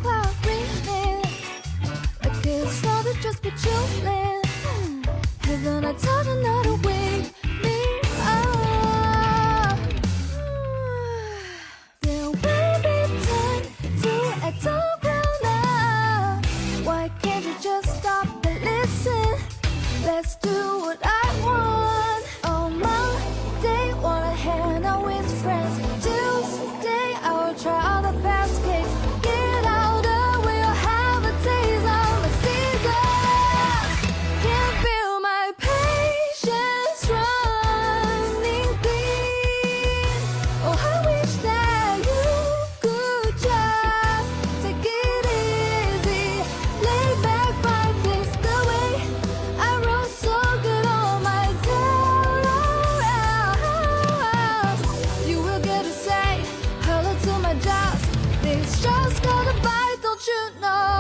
cloud breathing. A kiss for the just be chilling. Heaven, I told you not to wake me up. There will be time to act on ground now. Why can't you just stop and listen? Let's do what I want. On Monday, wanna hang out with friends. Tuesday, I will try all the best cakes. Get out the way, you'll have a taste of my season. Can't feel my patience running clean. Oh, I wish that you could just take it easy. Lay back, find things the way I wrote so good on my diary. You will get to say hello to my jobs. This show's gonna bite, don't you know?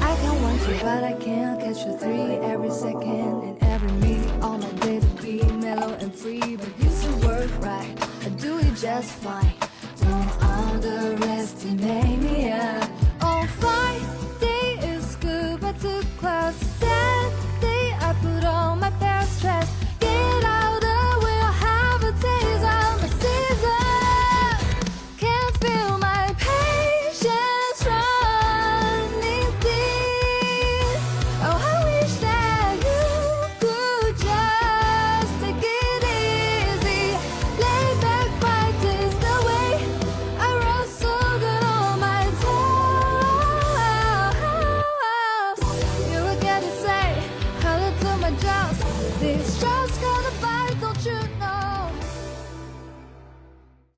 I can want you, but I can't catch the three every second and every meeting. All my day to be mellow and free, but you still work right. I do it just fine. Don't underestimate me.